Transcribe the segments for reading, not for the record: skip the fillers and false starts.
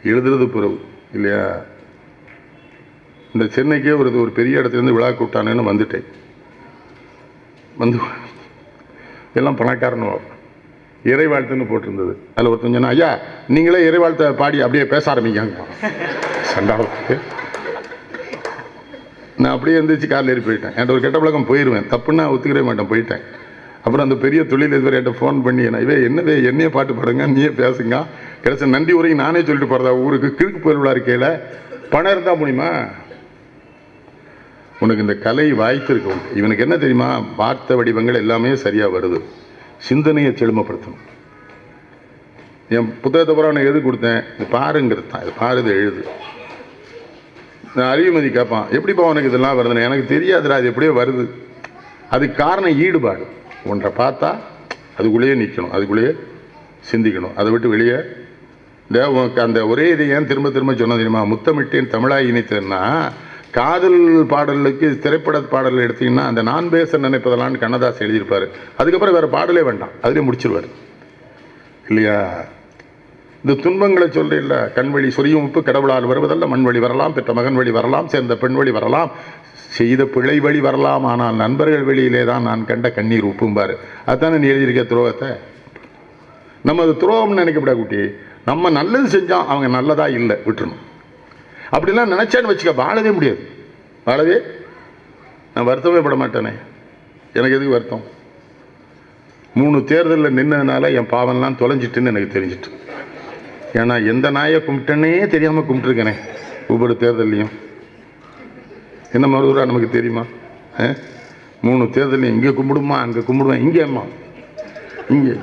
எழுதுறது பிறகு இல்லையா. இந்த சென்னைக்கே ஒரு பெரிய இடத்துலேருந்து விழா கூப்பிட்டானேன்னு வந்துட்டேன். வந்து எல்லாம் பணக்காரனோ இறை வாழ்த்துன்னு போட்டிருந்தது. அதில் ஒருத்தன் சொன்னா, ஐயா நீங்களே இறை வாழ்த்தை பாடி அப்படியே பேச ஆரம்பிக்காங்க. சண்டாளத்துக்கு நான் அப்படியே எழுந்திரிச்சு காரில் ஏறி போயிட்டேன். என்கிட்ட ஒரு கெட்ட பழக்கம், போயிடுவேன், தப்புன்னா ஒத்துக்கவே மாட்டேன், போயிட்டேன். அப்புறம் அந்த பெரிய தொழிலதிபர் என்கிட்ட ஃபோன் பண்ணி, என்னவே என்னையே பாட்டு பாடுங்க, நீயே பேசுங்க, கிடைச்ச நன்றி உரையும் நானே சொல்லிட்டு போகிறதா ஊருக்கு, கிழக்கு பொருளா இருக்கையில் பணம் இருந்தால் முடியுமா? உனக்கு இந்த கலை வாய்த்திருக்கும். இவனுக்கு என்ன தெரியுமா, வார்த்தை வடிவங்கள் எல்லாமே சரியாக வருது, சிந்தனையை செழுமைப்படுத்தணும். என் புத்தகத்தை பூரா அவனை எது கொடுத்தேன், இது பாருங்கிறது தான், இது பாரு, இதை எழுது. நான் அறிவுமதி கேட்பான், எப்படிப்பா உனக்கு இதெல்லாம் வருதுன்னு. எனக்கு தெரியாதுடா, அது எப்படியோ வருது. அதுக்கு காரணம் ஈடுபாடு. ஒன்றை பார்த்தா அதுக்குள்ளேயே நிற்கணும், அதுக்குள்ளேயே சிந்திக்கணும், அதை விட்டு வெளியே. இந்த உனக்கு அந்த ஒரே இதை ஏன் திரும்ப திரும்ப சொன்ன தெரியுமா, முத்தமிட்டேன் தமிழாய் இணைத்ததுன்னா, காதல் பாடலுக்கு திரைப்பட பாடல் எடுத்தீங்கன்னா அந்த நான் பேச நினைப்பதெல்லாம் கண்ணதாஸ் எழுதியிருப்பார். அதுக்கப்புறம் வேறு பாடலே வேண்டாம், அதிலே முடிச்சிருவார் இல்லையா. இந்த துன்பங்களை சொல்ல இல்லை, கண்வழி சொரியும் உப்பு கடவுளால் வருவதல்ல, மண் வழி வரலாம், பெற்ற மகன் வழி வரலாம், சேர்ந்த பெண் வழி வரலாம், செய்த பிழை வழி வரலாம், ஆனால் நண்பர்கள் வெளியிலே தான் நான் கண்ட கண்ணீர் உப்பும்பார். அதுதானே நீ எழுதியிருக்க துரோகத்தை. நம்ம அது துரோகம்னு நினைக்கப்படா குட்டி. நம்ம நல்லது செஞ்சோம், அவங்க நல்லதா இல்லை, விட்டுருணும். அப்படிலாம் நினைச்சான்னு வச்சுக்க, வாழவே முடியாது. வாழவே நான் வருத்தமே பட மாட்டேனே. எனக்கு எதுக்கு வருத்தம்? 3 தேர்தலில் நின்னதுனால என் பாவம்லாம் தொலைஞ்சிட்டுன்னு எனக்கு தெரிஞ்சிட்டு. ஏன்னா எந்த நாயை கும்பிட்டேன்னே தெரியாமல் கும்பிட்டுருக்கேனே ஒவ்வொரு தேர்தலையும். என்ன மருதுரா நமக்கு தெரியுமா? 3 தேர்தலையும் இங்கே கும்பிடுமா, அங்கே கும்பிடுவேன், இங்கேம்மா இங்கே.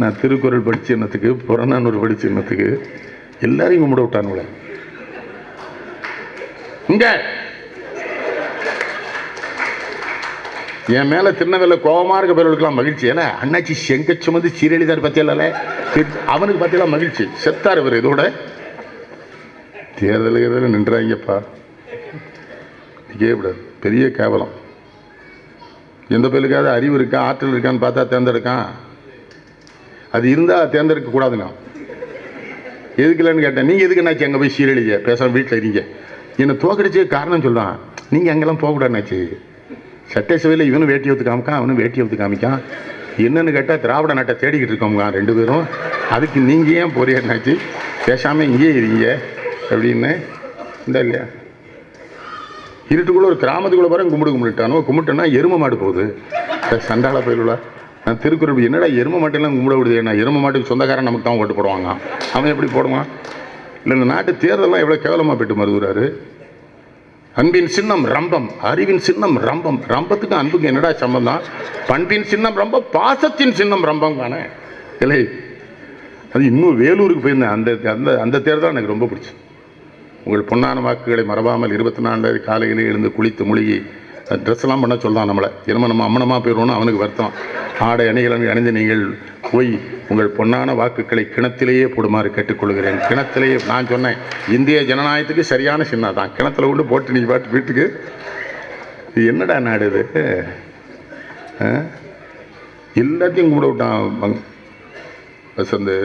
நான் திருக்குறள் படித்த எண்ணத்துக்கு, புறநானூறு படித்த எண்ணத்துக்கு எல்லாரையும் கும்பிட விட்டானுங்களே. இங்க என் மேல திருநெல்வேலியில கோபமா இருக்க பேர்களுக்கெல்லாம் மகிழ்ச்சி. ஏன்னா அண்ணாச்சி செங்க சுமந்து சீரழிதார் பத்தியல, அவனுக்கு பத்தியெல்லாம் மகிழ்ச்சி. செத்தார் இவர். இதோட தேர்தல் நின்றாங்கப்பா, விடாது. பெரிய கேவலம். எந்த பேருக்காவது அறிவு இருக்கா, ஆற்றல் இருக்கான்னு பார்த்தா தேர்ந்தெடுக்கான். அது இருந்தா தேர்ந்தெடுக்க கூடாதுங்க. எதுக்கு இல்லைன்னு கேட்டேன். நீங்கள் எதுக்கு என்னாச்சு அங்கே போய் சீரழிங்க, பேசாமல் வீட்டில் இருங்க, என்னை தோக்கடிச்சே காரணம் சொல்கிறான். நீங்கள் அங்கெல்லாம் போகக்கூடாதுனாச்சு. சட்டசபையில் இவனும் வேட்டி ஒத்து காமிக்கான், அவனும் வேட்டி ஒத்து காமிக்கான். என்னன்னு கேட்டால் திராவிட நாட்டை தேடிக்கிட்டு இருக்கோங்க 2 பேரும். அதுக்கு நீங்கள் ஏன் போறீங்கன்னாச்சு, பேசாமல் இங்கேயே இருங்க அப்படின்னு. இந்த இல்லையா, இருட்டுக்குள்ளே ஒரு கிராமத்துக்குள்ளே பாருங்க கும்பிட்டானோ. கும்பிட்டோன்னா எரும மாடு போகுது. சண்டாள பயிலுள்ள நான் திருக்குறள், என்னடா எரும மாட்டெல்லாம் கும்பிட விடுது. நான் எரும மாட்டுக்கு சொந்தக்காரன் நமக்கு தான் ஓட்டு போடுவாங்க, அவன் எப்படி போடுவான்? இல்லை இந்த நாட்டு தேர்தலாம் எவ்வளோ கேவலமாக போயிட்டு மருதுறாரு. அன்பின் சின்னம் ரம்பம், அறிவின் சின்னம் ரம்பம். ரம்பத்துக்கு அன்புக்கு என்னடா சம்பந்தம்? பண்பின் சின்னம் ரம்பம், பாசத்தின் சின்னம் ரம்பம் தானே இல்லை. அது இன்னும் வேலூருக்கு போயிருந்தேன். அந்த அந்த அந்த தேர்தல் எனக்கு ரொம்ப பிடிச்சி. உங்கள் பொன்னான வாக்குகளை மறவாமல் 24 காலையிலே எழுந்து குளித்து மூழ்கி ட்ரெஸ்லாம் பண்ண சொல்லலாம் நம்மளை. என்னமோ நம்ம அம்மனமாக போயிடுவோன்னு அவனுக்கு வருத்தம். ஆடை அணிகளை அணிந்து நீங்கள் போய் உங்கள் பொன்னான வாக்குகளை கிணத்திலேயே போடுமாறு கேட்டுக்கொள்கிறேன். கிணத்திலேயே. நான் சொன்னேன், இந்திய ஜனநாயகத்துக்கு சரியான சின்ன தான், கிணத்துல கொண்டு போட்டு நீ பாட்டு வீட்டுக்கு. இது என்னடா நாடு இது? எல்லாத்தையும் கும்பிட விட்டான் வசந்து.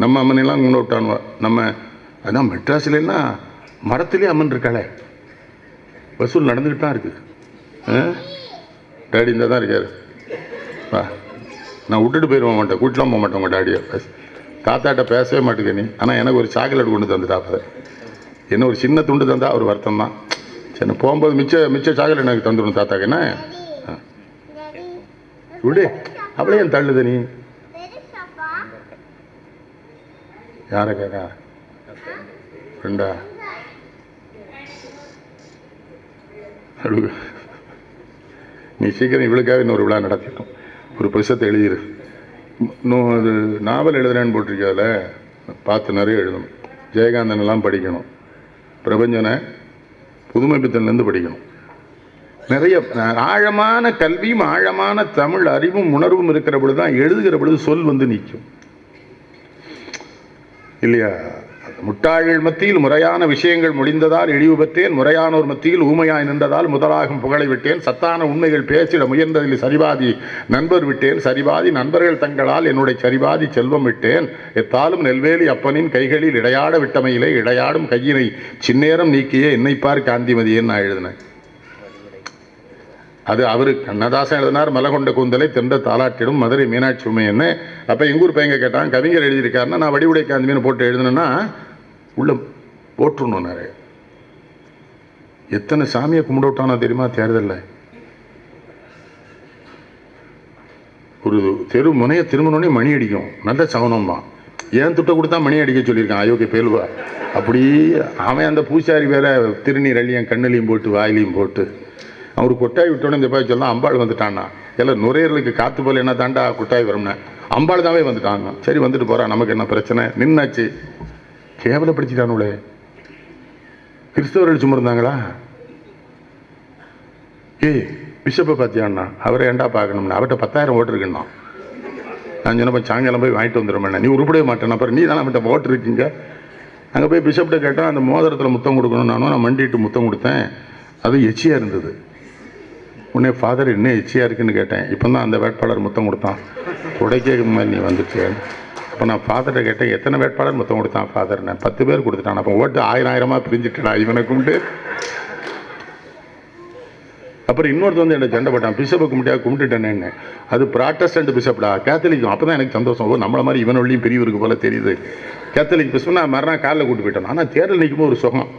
நம்ம அம்மனெல்லாம் கும்பிட விட்டானுவா. நம்ம அதான் மெட்ராஸ்லாம் மரத்துலேயே அம்மன் இருக்காளே, வசூல் நடந்துக்கிட்டு தான் இருக்குது. டேடி இந்த தான் இருக்கார். நான் விட்டுட்டு போயிடுவேன், மாட்டேன், கூட்டலாம் போக மாட்டேன் உங்கள் டாடியை. தாத்தாட்ட பேசவே மாட்டேங்க நீ. ஆனால் எனக்கு ஒரு சாக்லேட் கொண்டு தந்துட்டாப்ப, என்ன ஒரு சின்ன துண்டு தந்தா ஒரு வருத்தம் தான். சரி போகும்போது மிச்ச சாக்லேட் எனக்கு தந்துடணும் தாத்தாக்கு. என்ன விடு, அவளே என் தள்ளுது நீ. யாரை கேட்கா? ஃப்ரெண்டா? நீ சீக்கிரம் இவளுக்காக இன்னொரு விழா நடத்திட்டோம். ஒரு புத்தகத்தை எழுதிரு. இன்னும் அது நாவல் எழுதுறேன்னு போட்டிருக்காதுல, பார்த்து நிறைய எழுதணும். ஜெயகாந்தன் எல்லாம் படிக்கணும். பிரபஞ்சனை புதுமை பித்தன்லேருந்து படிக்கணும். நிறைய ஆழமான கல்வியும் ஆழமான தமிழ் அறிவும் உணர்வும் இருக்கிற பொழுது தான் எழுதுகிற பொழுது சொல் வந்து நிற்கும் இல்லையா. முட்டாள்கள் மத்தியில் முறையான விஷயங்கள் முடிந்ததால் இழிவு பெற்றேன், முறையானோர் மத்தியில் ஊமையாய் நின்றதால் முதலாகும் புகழை விட்டேன், சத்தான உண்மைகள் பேசிட முயன்றதில் சரிபாதி நண்பர் விட்டேன், சரிபாதி நண்பர்கள் தங்களால் என்னுடைய சரிபாதி செல்வம் விட்டேன், எத்தாலும் நெல்வேலி அப்பனின் கைகளில் இடையாட விட்டமையிலே இடையாடும் கையினை சின்னேரம் நீக்கியே என்னைப்பார் காந்திமதியேன்னு நான் எழுதினேன். அது அவரு கண்ணதாசன் எழுதினார். மலகொண்ட கூந்தலை தென்ற தாலாட்டிடும் மதுரை மீனாட்சி உமையன்னு. அப்போ எங்கூர் பையங்க கேட்டான், கவிஞர் எழுதியிருக்காருன்னா நான் வடிவுடை காந்திமேனு போட்டு எழுதுனேன்னா உள்ள போட்டுருணும் நிறைய. எத்தனை சாமியை கும்பிட விட்டானோ தெரியுமா தேர்தலில்? ஒரு தெரு முனைய திருமணே மணி அடிக்கும், நல்ல சவனம் தான். ஏன் துட்டை கொடுத்தா மணி அடிக்க சொல்லியிருக்கான் அயோக்கிய பேலுவா. அப்படி அவன் அந்த பூசாரி வேற திருநீர் அள்ளியும் கண்ணிலையும் போட்டு வாயிலையும் போட்டு அவர் கொட்டாய் விட்டோன்னு இந்த போய் சொல்லலாம் அம்பாள் வந்துட்டான்னா. எல்லாம் நுரையீரலுக்கு காற்று போல என்ன தாண்டா கொட்டாய் வரும்னா அம்பாள் தாவே வந்துட்டாங்க. சரி வந்துட்டு போகிறான், நமக்கு என்ன பிரச்சனை, நின்னாச்சு. கேவலப்படுத்திட்டானுங்களே. கிறிஸ்தவர்கள் சும்மா இருந்தாங்களா? பிஷப்பை பார்த்தியான்னா அவரை ஏண்டா பார்க்கணும்னா அவர்கிட்ட 10,000 ஓட்டு இருக்குன்னா. நான் சொன்னப்போ சாயங்காலம் போய் வாங்கிட்டு வந்துடுறேன். நீ உருப்படவே மாட்டேன், அப்புறம் நீ தானே அவன்கிட்ட ஓட்டு இருக்கீங்க. அங்கே போய் பிஷப்கிட்ட கேட்டால் அந்த மோதிரத்தில் முத்தம் கொடுக்கணும். நான் மண்டிட்டு முத்தம் கொடுத்தேன். அது எச்சியாக இருந்தது. உடனே ஃபாதர் என்ன எச்சியாக இருக்குன்னு கேட்டேன். இப்போ தான் அந்த வேட்பாளர் முத்தம் கொடுத்தான். உடைக்க மாதிரி நீ வந்துச்சு. அப்போ நான் ஃபாதர்கிட்ட கேட்டேன், எத்தனை வேட்பாளர் முத்தம் கொடுத்தான் ஃபாதர்? நான் 10 பேர் கொடுத்துட்டான். அப்போ ஓட்டு 1000 பிரிஞ்சுட்டா இவனை கும்பிட்டு. அப்புறம் இன்னொருத்த வந்து என்னை சண்டை போட்டான், பிஷப்பை கும்பிட்டுட்டேன்னு. அது ப்ராட்டஸ்டன்ட் பிஷப்டா, கேத்தலிக்கும். அப்போ தான் எனக்கு சந்தோஷம். ஓ நம்மளை மாதிரி இவனொல்லையும் பிரிவு இருக்கு போல தெரியுது. கேத்தலிக் பிஷப் நான் மறுநாள் காலில் கூட்டு போயிட்டேன். ஆனால் தேர்தல் நிற்கும்போது ஒரு சுகம்.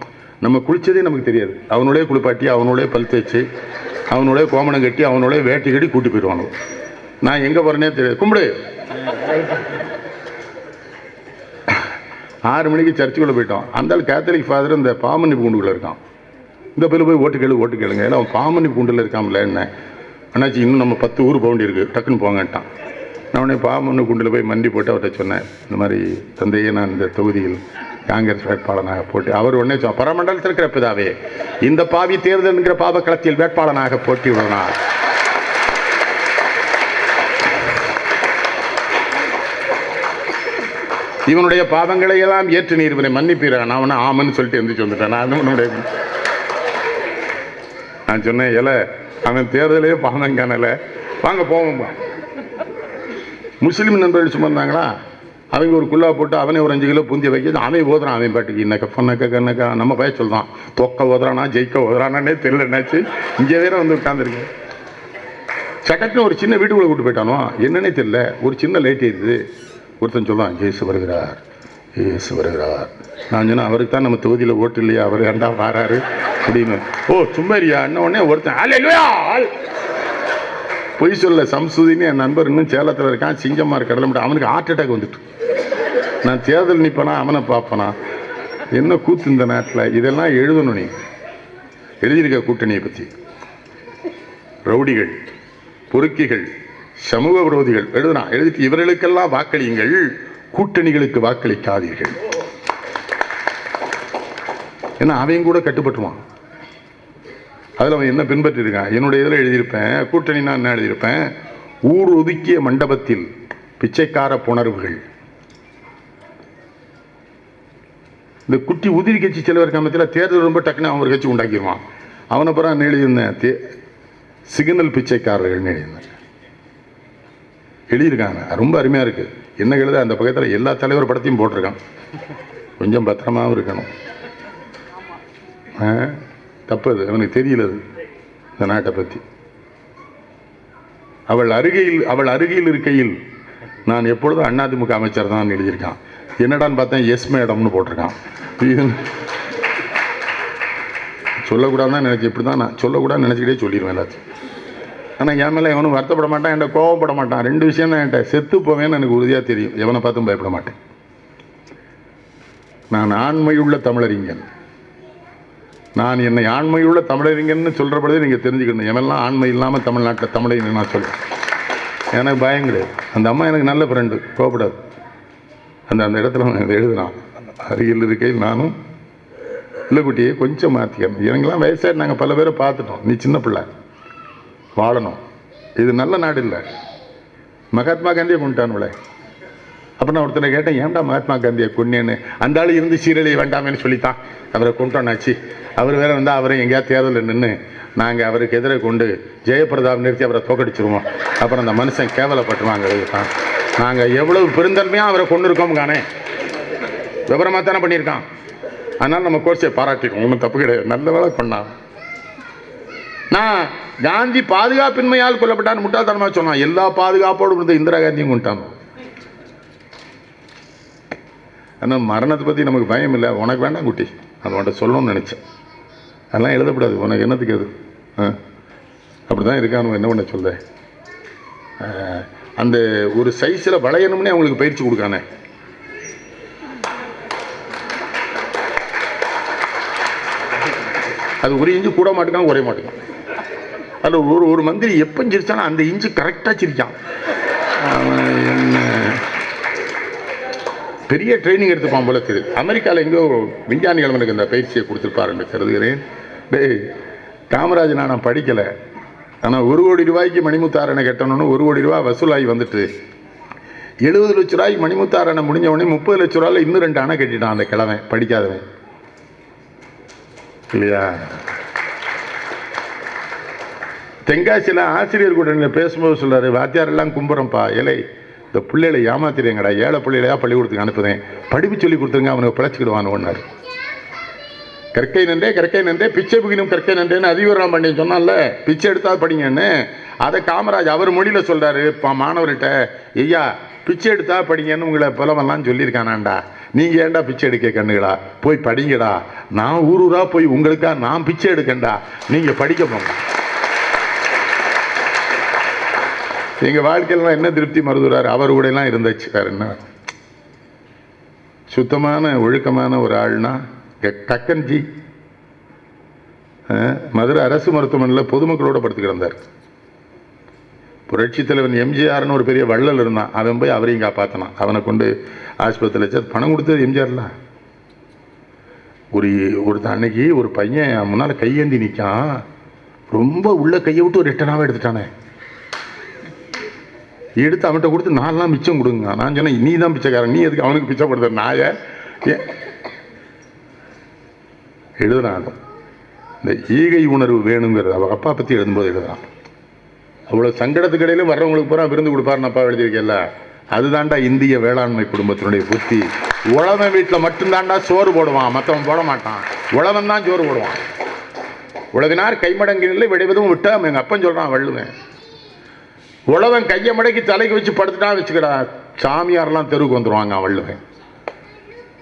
நம்ம குளித்ததே நமக்கு தெரியாது. அவனோடய குளிப்பாட்டி, அவனோடய பல் தேய்ச்சி, அவனோடய கோமணம் கட்டி, அவனோடய வேட்டி கட்டி கூட்டி போயிடுவானு. நான் எங்கே போகிறேனே தெரியாது. கும்பிடு. 6 மணிக்கு சர்ச்சுக்குள்ளே போயிட்டோம். அந்த கேத்தலிக் ஃபாதர் இந்த பாமணி பூண்டுக்குள்ளே இருக்கான். இந்த பேர் போய் ஓட்டு கேளுங்க. ஏன்னா அவன் பாமணி பூண்டில் இருக்காமல என்ன அண்ணாச்சி, இன்னும் நம்ம 10 ஊர் போக வேண்டியிருக்கு, டக்குன்னு போங்கட்டான். நான் உடனே பாமணி குண்டில் போய் மண்டி போட்டு அவர்கிட்ட சொன்னேன், இந்த மாதிரி தந்தையே நான் இந்த தொகுதியில் காங்கிரஸ் வேட்பாளனாக போட்டி. அவர் உடனே பரமண்டலத்தில் இருக்கிற பிதாவே, இந்த பாவி தேர்தல் என்கிற பாவ களத்தில் வேட்பாளனாக போட்டி விடனார். இவனுடைய பாவங்களை எல்லாம் ஏற்று நீர் இவனை மன்னிப்பீரான். நான் அவனை ஆமன்னு சொல்லிட்டு எந்திரிச்சு வந்துட்டேன். நான் சொன்னேன், அவன் தேர்தலே பாவம் காணல, வாங்க போவோம். முஸ்லீம் நண்பர்கள் சும்மா இருந்தாங்களா, அவங்க ஒரு குள்ளா போட்டு அவனே ஒரு 5 கிலோ பூந்தி வைக்க அவன் ஓதுறான். அவன் பாட்டுக்கு இன்னக்க பொண்ணக்க கண்ணக்கா நம்ம பய சொல்றான். தொக்க ஓதுறானா ஜெயிக்க ஓதுறானே தெரியல. என்னாச்சு இங்கே வேற வந்து உட்காந்துருக்கு. சட்டத்துன்னு ஒரு சின்ன வீட்டுக்குள்ள கூட்டு போயிட்டானோ என்னன்னே தெரியல. ஒரு சின்ன லைட் எரியுது. ஒருத்தன் சொல்லுவான், இயேசு வருகிறார், இயேசு வருகிறார். நான் சொன்னேன், அவருக்கு தான் நம்ம தொகுதியில் ஓட்டு இல்லையா, அவர் ஏண்டா வாராரு அப்படின்னு. ஓ சும்மாரியா என்ன. உடனே ஒருத்தன் பொய் சொல்ல சம்சுதின்னு என் நண்பர் இன்னும் சேலத்தில் இருக்கான், சிங்கம்மார் கடலை. அவனுக்கு ஹார்ட் அட்டாக் வந்துட்டு. நான் தேர்தல் நிற்பனா அவனை பார்ப்பனா? என்ன கூத்து இந்த நாட்டில். இதெல்லாம் எழுதணும். நீ எழுதியிருக்க கூட்டணியை பற்றி. ரவுடிகள், பொறுக்கிகள், சமூக விரோதிகள் எழுதுனா. எழுதிட்டு இவர்களுக்கெல்லாம் வாக்களியுங்கள், கூட்டணிகளுக்கு வாக்களிக்காதீர்கள். ஏன்னா அவன் கூட கட்டுப்பட்டுவான். அதில் அவன் என்ன பின்பற்றிருக்கான். என்னுடைய இதில் எழுதியிருப்பேன், கூட்டணி நான் என்ன எழுதியிருப்பேன், ஊர் ஒதுக்கிய மண்டபத்தில் பிச்சைக்கார புணர்வுகள். இந்த குட்டி உதிரி கட்சி செலவர் காமத்தில் தேர்தல் ரொம்ப டக்குன்னு அவன் ஒரு கட்சி உண்டாக்கிடுவான். அவனை பிறகு எழுதியிருந்தேன், சிக்னல் பிச்சைக்காரர்கள்னு எழுதியிருக்காங்க. ரொம்ப அருமையாக இருக்குது. என்ன எழுத அந்த பக்கத்தில் எல்லா தலைவர் படத்தையும் போட்டிருக்கான். கொஞ்சம் பத்திரமாகவும் இருக்கணும். தப்பு அது, அவனுக்கு தெரியல அது இந்த நாட்டை பற்றி. அவள் அருகில் இருக்கையில் நான் எப்பொழுதும் அதிமுக அமைச்சர் தான் எழுதியிருக்கான். என்னடான்னு பார்த்தேன், எஸ் மேடம்னு போட்டிருக்கான். சொல்லக்கூடாதுதான் நினைச்சு, இப்படி தான் நான் சொல்லக்கூடாதுன்னு நினச்சிக்கிட்டே சொல்லிடுவேன் எல்லாத்தையும். ஆனால் என் மேலே எவனும் வருத்தப்பட மாட்டான், என்கிட்ட கோவப்பட மாட்டான். 2 விஷயம் தான் என்கிட்ட. செத்து போவேன்னு எனக்கு உறுதியாக தெரியும். எவனை பார்த்தும் பயப்பட மாட்டேன். நான் ஆண்மையுள்ள தமிழறிஞன். நான் என்னை ஆண்மையுள்ள தமிழறிஞன்னு சொல்கிறபடியே நீங்கள் தெரிஞ்சுக்கணும். எவெல்லாம் ஆண்மை இல்லாமல் தமிழ்நாட்டில் தமிழை நான் சொல்கிறேன். எனக்கு பயம் கிடையாது. அந்த அம்மா எனக்கு நல்ல ஃப்ரெண்டு, கோவப்படாது. அந்த இடத்துல எழுதுனான், அருகில் இருக்கையில் நானும் இல்லை குட்டியே கொஞ்சம் மாற்றிக்கணும். எனக்கெல்லாம் வயசாக நாங்கள் பல பேரை பார்த்துட்டோம். நீ சின்ன பிள்ளை, வாழணும். இது நல்ல நாடு இல்லை. மகாத்மா காந்தியை கொண்டுட்டானுங்களே. அப்புறம் நான் ஒருத்தனை கேட்டேன், ஏன்டா மகாத்மா காந்தியை கொன்னேன்னு. அந்த ஆள் இருந்து சீரழிய வேண்டாமேன்னு சொல்லித்தான் அவரை கொண்டோன்னாச்சு. அவர் வேற வந்தால் அவரை எங்கேயாவது தேர்தலில் நின்று நாங்கள் அவருக்கு எதிராக கொண்டு ஜெயபிரதாப் நிறுத்தி அவரை தோக்கடிச்சிருவோம். அப்புறம் அந்த மனுஷன் கேவலப்பட்டுருவாங்க. தான் நாங்கள் எவ்வளவு பெருந்தன்மையாக அவரை கொண்டு இருக்கோம் காணே, விவரமாக தானே பண்ணியிருக்கான். அதனால் நம்ம கோர்ஸை பாராட்டிருக்கோம், ஒன்றும் தப்பு கிடையாது, நல்ல வேலை பண்ணான். நான் காந்தி பாதுகாப்பின்மையால் கொல்லப்பட்டான்னு முட்டாள்தனமாக சொன்னான். எல்லா பாதுகாப்போடு இருந்த இந்திரா காந்தியும் கொண்டான். ஆனால் மரணத்தை பற்றி நமக்கு பயம் இல்லை. உனக்கு வேண்டாம் குட்டி, அதை உன்கிட்ட சொல்லணும்னு நினச்சேன். அதெல்லாம் எழுதக்கூடாது, உனக்கு என்னத்துக்கு அது அப்படி தான் இருக்கானு என்ன பண்ண சொல்ல. அந்த ஒரு சைஸில் வளையணும்னே அவங்களுக்கு பயிற்சி கொடுக்கானே. அது ஒரு இன்ச்சு கூட மாட்டுக்கான், குறைய மாட்டுக்கான். அதில் ஒரு மந்திரி எப்போ சிரிச்சாலும் அந்த இன்ச்சு கரெக்டாக சிரிக்கான். என்ன பெரிய ட்ரைனிங் எடுத்துப்பான் போல தெரியுது. அமெரிக்காவில் எங்கோ விஞ்ஞானிகள் எனக்கு இந்த பயிற்சியை கொடுத்துருப்பாருன்னு கருதுகிறேன். காமராஜ் நான் படிக்கலை, ஆனால் 1 கோடி ரூபாய்க்கு மணிமுத்தாரனை கட்டணும்னு 1 கோடி ரூபா வசூலாகி வந்துட்டு 70 லட்ச ரூபாய்க்கு மணிமுத்தாரனை முடிஞ்ச உடனே 30 லட்ச ரூபாயில் இன்னும் 2 அணை கட்டிட்டான் அந்த கிழவன், படிக்காதவன் இல்லையா. தென்காசியில் ஆசிரியர் கூட பேசும்போது சொல்றாரு, வாத்தியார் எல்லாம் கும்புறப்பா, இலை இந்த பிள்ளைகளை ஏமாத்திடுங்கடா, ஏழை பிள்ளைகளையா பள்ளிக்கூடத்துக்கு அனுப்புதேன், படிப்பு சொல்லி கொடுத்துருங்க, அவனுக்கு பிழைச்சிக்கிடுவான்னு ஒன்னார். கற்கை நன்றே பிச்சை புகினும் கற்கை நன்றேன்னு அதிகாரம் பண்ணி சொன்னால, பிச்சை எடுத்தா படிங்கன்னு. அதை காமராஜ் அவர் மொழியில் சொல்றாரு மாணவர்கிட்ட, ஐயா பிச்சை எடுத்தா படிங்கன்னு உங்களை புலவெல்லாம் சொல்லியிருக்கானாண்டா, நீங்கள் ஏன்டா பிச்சை எடுக்க கண்ணுகளா, போய் படிங்கடா, நான் ஊரூரா போய் உங்களுக்கா நான் பிச்சை எடுக்கண்டா, நீங்கள் படிக்க போங்க. எங்கள் வாழ்க்கையில் என்ன திருப்தி மருதுறாரு, அவர் கூட எல்லாம் இருந்தாச்சு. வேறு என்ன, சுத்தமான ஒழுக்கமான ஒரு ஆள்னா கக்கன்ஜி மதுரை அரசு மருத்துவமனையில் பொதுமக்களோட படுத்து கிடந்தார். புரட்சி தலைவன் எம்ஜிஆர்னு ஒரு பெரிய வள்ளல் இருந்தான், அவன் போய் அவரையும் காப்பாற்றினான். அவனை கொண்டு ஆஸ்பத்திரியில் வச்சு பணம் கொடுத்தது எம்ஜிஆர்ல. ஒரு அன்னைக்கு ஒரு பையன் முன்னால் கையேந்தி நிற்கான், ரொம்ப உள்ள கையை விட்டு ஒரு 8 அணாவை எடுத்துட்டானே, எடுத்து அவன்கிட்ட கொடுத்து 4 நாள் மிச்சம் கொடுங்க. நான் சொன்னேன், நீ தான் பிச்சைக்காரன், நீ எதுக்கு அவனுக்கு பிச்சை படுத்த நாய எழுதுறான். இந்த ஈகை உணர்வு வேணுங்கிறது அவ அப்பா பற்றி எழுதும்போது எழுதுறான். அவ்வளோ சங்கடத்துக்கு இடையிலும் வர்றவங்களுக்கு பூரா விருந்து கொடுப்பாருன்னு அப்பா எழுதியிருக்கேல்ல, அதுதான்டா இந்திய வேளாண்மை குடும்பத்தினுடைய புத்தி. உழவன் வீட்டில் மட்டும்தான்டா சோறு போடுவான், மற்றவன் போட மாட்டான். உழவன் தான் சோறு போடுவான். உழவினார் கைமடங்கினில் விடைவதும் விட்டா எங்கள் அப்பன் சொல்கிறான் வள்ளுவேன். உழவன் கையை மடக்கி தலைக்கு வச்சு படுத்துட்டா வச்சுக்கடா, சாமியாரெல்லாம் தெருவுக்கு வந்துடுவாங்க வள்ளுவன்.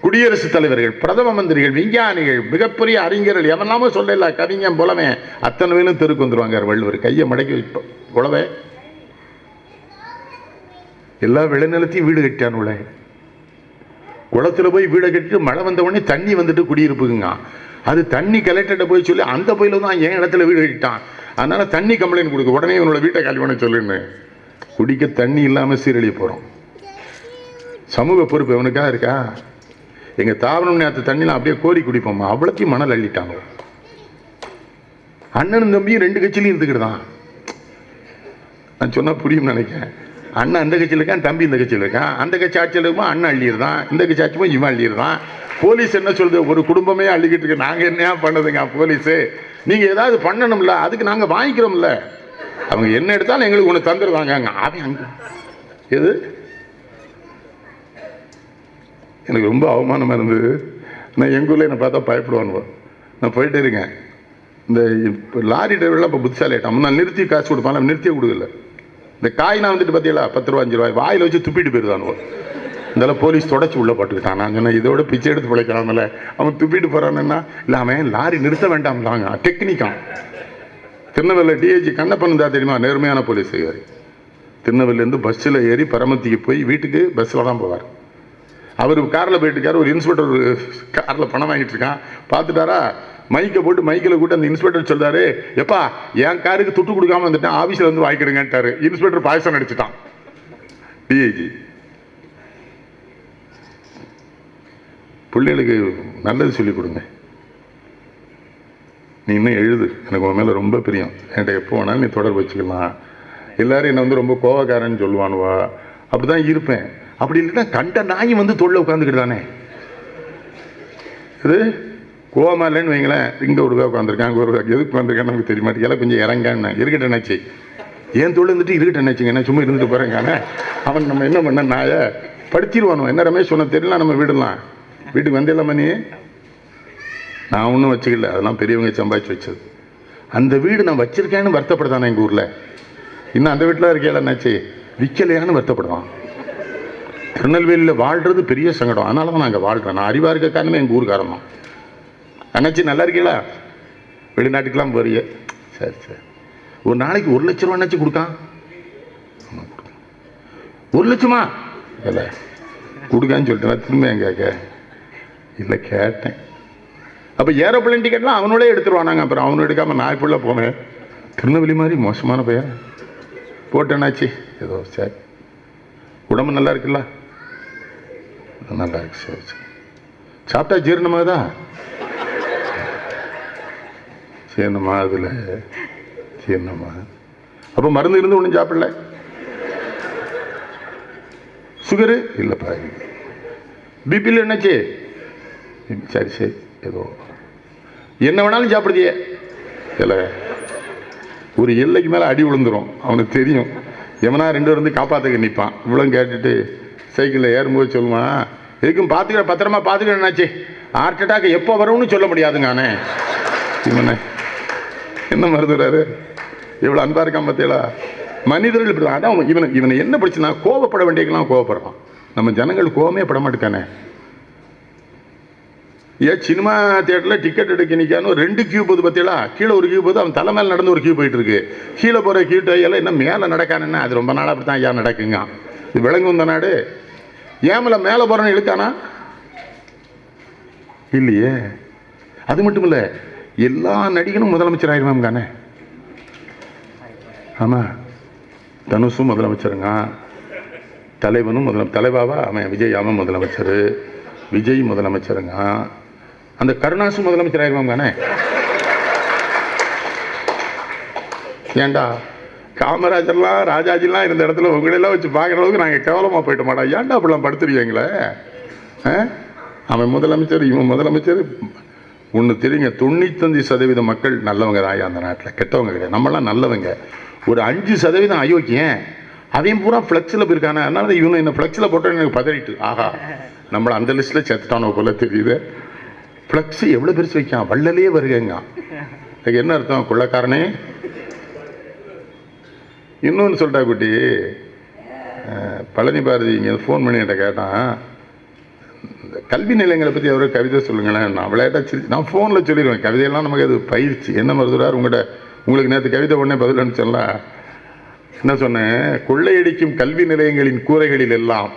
குடியரசுத் தலைவர்கள், பிரதம மந்திரிகள், விஞ்ஞானிகள், மிகப்பெரிய அறிஞர்கள் எவனாமோ சொல்லல, கவிஞன் போலவே அத்தனை பேரும் தெருக்கு வந்துடுவாங்க வள்ளுவர். கையை மடக்கி வைப்போம் உழவே. எல்லா விளைநிலத்தையும் வீடு கட்டியான் உழ. குளத்தில் போய் வீடை கட்டிட்டு மழை வந்த உடனே தண்ணி வந்துட்டு குடியிருப்புக்குங்க. அது தண்ணி கலெக்டர்கிட்ட போய் சொல்லி அந்த போயில தான் என் இடத்துல வீடு கட்டிட்டான், அதனால தண்ணி கம்ப்ளைண்ட் கொடுக்க, உடனே இவனோட வீட்டை காலி பண்ண சொல்லுன்னு. குடிக்க தண்ணி இல்லாமல் சீரழிய போகிறோம். சமூக பொறுப்பு எவனுக்கா இருக்கா? எங்கள் தாவரம் நேற்று தண்ணிலாம் அப்படியே கோரி குடிப்போம்மா, அவ்வளோத்தையும் மணல் அள்ளிட்டாங்க. அண்ணனும் தம்பியும் 2 கட்சியிலையும் இருந்துக்கிட்டுதான். நான் சொன்னால் புரியும் நினைக்கிறேன். அண்ணன் அந்த கட்சியில் இருக்கான், தம்பி இந்த கட்சியில் இருக்கான். அந்த கட்சி ஆட்சியில் இருக்கும்போது அண்ணன் அள்ளிடுதான், இந்த கட்சி ஆட்சியும் இவன் அள்ளிடுதான். போலீஸ் என்ன சொல்லுது, ஒரு குடும்பமே அள்ளிக்கிட்டு இருக்கு, நாங்கள் என்னையா பண்ணதுங்க போலீஸு, நீங்கள் ஏதாவது பண்ணணும்ல, அதுக்கு நாங்கள் வாங்கிக்கிறோம்ல. அவங்க என்ன எடுத்தாலும் எங்களுக்கு ஒன்று தந்துடுவாங்க. அவன் அங்கே எது எனக்கு ரொம்ப அவமானமாக இருந்தது. நான் எங்கள் ஊரில் என்னை பார்த்தா பயப்படுவானுவோ. நான் போயிட்டே இருக்கேன். இந்த இப்போ லாரி டிரைவர்லாம் இப்போ புத்திசாலி ஆகிட்டான். நான் நிறுத்தி காசு கொடுப்பான், நிறுத்தியே கொடுக்கல. இந்த காய் நான் வந்துட்டு பார்த்தீங்களா 10 ரூபா 5 ரூபாய் வாயில் வச்சு துப்பிட்டு போயிருந்தானுவோ. இதெல்லாம் போலீஸ் தொடச்சி உள்ளே போட்டுக்கிட்டான். நான் சொன்னேன், இதோட பிச்சை எடுத்து பிழைக்கிறான்ல, அவன் துப்பிட்டு போகிறான்னா. இல்லை, அவன் லாரி நிறுத்த வேண்டாம்லாங்க, டெக்னிக்கான். திருநெல்வேலியில் டிஐஜி கண்ணப்பன் இருந்தால் தெரியுமா, நேர்மையான போலீஸ் அதிகாரி. திருநெல்வேலியிலேருந்து பஸ்ஸில் ஏறி பரமத்திக்கு போய் வீட்டுக்கு பஸ்ஸில் தான் போவார். அவர் காரில் போயிட்டு இருக்காரு. ஒரு இன்ஸ்பெக்டர் காரில் பணம் வாங்கிட்டு இருக்கான், பார்த்துட்டாரா, மைக்கை போட்டு மைக்கில் கூட்டு அந்த இன்ஸ்பெக்டர் சொல்றாரு, எப்பா என் காருக்கு துட்டு கொடுக்காம வந்துட்டேன், ஆஃபீஸில் வந்து வாங்கிக்கிடுங்கட்டாரு. இன்ஸ்பெக்டர் பாயசம் அடிச்சுட்டான். டிஐஜி பிள்ளைகளுக்கு நல்லது சொல்லிக் கொடுங்க. நீ இன்னும் எழுது, எனக்கு உன் மேலே ரொம்ப பிரியம், என்கிட்ட எப்போ வேணாலும் நீ தொடர்பு வச்சுக்கலாம். எல்லாரும் என்னை வந்து ரொம்ப கோவக்காரன்னு சொல்லுவானுவா, அப்படி தான் இருப்பேன். அப்படி இல்லைன்னா கண்ட நாய் வந்து தோளில் உட்காந்துக்கிட்டு தானே. இது கோவமா இல்லைன்னு வைங்களேன், இங்கே ஒரு உட்காந்துருக்காங்க, ஒரு எதுக்கு உட்காந்துருக்கான்னு நமக்கு தெரிய மாட்டேங்கல, கொஞ்சம் இறங்கான்னு இருக்கட்டும் என்னாச்சு, ஏன் தோல் இருந்துட்டு இருக்கட்டும் என்னாச்சுங்க, என்ன சும்மா இருந்துட்டு போகிறேங்கானே. அவன் நம்ம என்ன பண்ண நாயை படுத்திடுவானோ. என்ன ரமேஷ் சொன்ன தெரியல, நம்ம வீடுலாம் வீட்டுக்கு வந்திடலாமா நீ? நான் ஒன்றும் வச்சுக்கல, அதெல்லாம் பெரியவங்க சம்பாதிச்சு வச்சது. அந்த வீடு நான் வச்சிருக்கேன்னு வருத்தப்படுதானே எங்கள் ஊரில். இன்னும் அந்த வீட்டில் இருக்கேன் என்னாச்சு, விற்கலையான்னு வருத்தப்படுவான். திருநெல்வேலியில் வாழ்கிறது பெரிய சங்கடம். அதனால தான் நான் அங்கே வாழ்கிறேன். நான் அறிவாக இருக்க காரணமே எங்கள் ஊருக்காரன் தான். அண்ணாச்சி நல்லா இருக்கீங்களா, வெளிநாட்டுக்கெல்லாம் போறிய, சரி சரி, ஒரு நாளைக்கு 1 லட்ச ரூபா அண்ணாச்சி கொடுக்கான். 1 லட்சமா இல்லை கொடுக்கான்னு சொல்லிட்டு திரும்ப எங்க இல்லை கேட்டேன். அப்போ ஏரோப்ளேன் டிக்கெட்லாம் அவனோடே எடுத்துருவானாங்க. அப்புறம் அவனு எடுக்காமல் நான் இப்படில போனேன். திருநெல்வேலி மாதிரி மோசமான பையன் போட்டேன்னாச்சு. ஏதோ சரி, உடம்பு நல்லா இருக்குல்ல? நல்லா இருக்கு. சரி சரி, சாப்பிட்டா ஜீரணமாக தான் ஜீரணமா? அதில் ஜீரணமா? அப்போ மருந்து இருந்து ஒன்றும் சாப்பிடல? சுகரு இல்லைப்பா, பிபியில் என்னாச்சு? சரி சரி, ஏதோ என்ன வேணாலும் சாப்பிடுதியே இல்லை. ஒரு எல்லைக்கு மேலே அடி விழுந்துடும், அவனுக்கு தெரியும். எவனா 2 பேர் வந்து காப்பாற்றுக்க நிற்பான். இவ்வளோ கேட்டுட்டு சைக்கிளில் ஏறும்போது சொல்லுவான், எதுக்கும் பார்த்துக்கிற, பத்திரமா பார்த்துக்கிற என்னாச்சு, ஹார்ட் அட்டாக் எப்போ வரும்னு சொல்ல முடியாதுங்கானே. இவனே என்ன மருந்துறாரு, எவ்வளோ அன்பா இருக்கான் பார்த்தீங்களா? மனிதர்கள் இப்படி தான். அதான் இவனை என்ன பிரச்சனை, கோவப்பட வேண்டியக்கெல்லாம் கோவப்படுறான். நம்ம ஜனங்கள் கோவமே பட மாட்டேக்கானே. ஏன் சினிமா தியேட்டரில் டிக்கெட் எடுக்க நிற்கானோ 2 கியூ போகுது பார்த்தீங்களா? கீழே ஒரு கியூ போகுது, அவன் தலை மேலே நடந்து ஒரு கியூ போயிட்டு இருக்கு. கீழே போகிற கியூ டையெல்லாம் என்ன மேலே நடக்கானுன்னா, அது ரொம்ப நாள் அப்படி தான் ஐயா நடக்குங்க. இது விளங்கும் இந்த நாடு. ஏமல மேலே போகிறேன்னு இழுக்கானா இல்லையே. அது மட்டும் இல்லை, எல்லா நடிகனும் முதலமைச்சர் ஆயிடுவாங்க தானே. ஆமாம், தனுஷும் முதலமைச்சருங்க, தலைவனும் தலைவாவா அவன் விஜய், அவன் முதலமைச்சர், விஜய் முதலமைச்சருங்க, அந்த கருணாசும் முதலமைச்சர் ஆயிடுவாங்க தானே. ஏண்டா காமராஜர்லாம் ராஜாஜிலாம் இருந்த இடத்துல உங்களெல்லாம் வச்சு பார்க்குற அளவுக்கு நாங்கள் கேவலமாக போயிட்ட மாட்டோம். ஏன்டா அப்படிலாம் படுத்துருவீங்களே? அவன் முதலமைச்சர், இவன் முதலமைச்சர். ஒன்று தெரியுங்க, 95% மக்கள் நல்லவங்க தான் அந்த நாட்டில், கெட்டவங்க கிடையாது. நம்மளாம் நல்லவங்க. ஒரு 5% அயோக்கியன், அதையும் பூரா ஃப்ளெக்ஸில் போயிருக்கானே. அதனால தான் இவனு என்ன ஃப்ளெக்ஸில் போட்டோன்னு எனக்கு பதறிட்டு, ஆஹா நம்மளை அந்த லிஸ்ட்டில் சேர்த்துட்டானோ போல தெரியுது. ஃப்ளெக்ஸு எவ்வளோ பெருசு வைக்கான், வள்ளலே வருகங்க. அதுக்கு என்ன அர்த்தம், கொள்ளக்காரனே. இன்னொன்று சொல்லிட்டா குட்டி, பழனி பாரதி இங்கே ஃபோன் பண்ணி என்கிட்ட கேட்டான், இந்த கல்வி நிலையங்களை பற்றி அவரை கவிதை சொல்லுங்களேன். நான் விளையாட்டா நான் ஃபோனில் சொல்லிடுவேன், கவிதையெல்லாம் நமக்கு அது பயிற்சி. என்ன மருதுரார் உங்களுக்கு நேற்று கவிதை உடனே பதில் அனுப்பிச்சல. என்ன சொன்னேன், கொள்ளையடிக்கும் கல்வி நிலையங்களின் கூரைகளில் எல்லாம்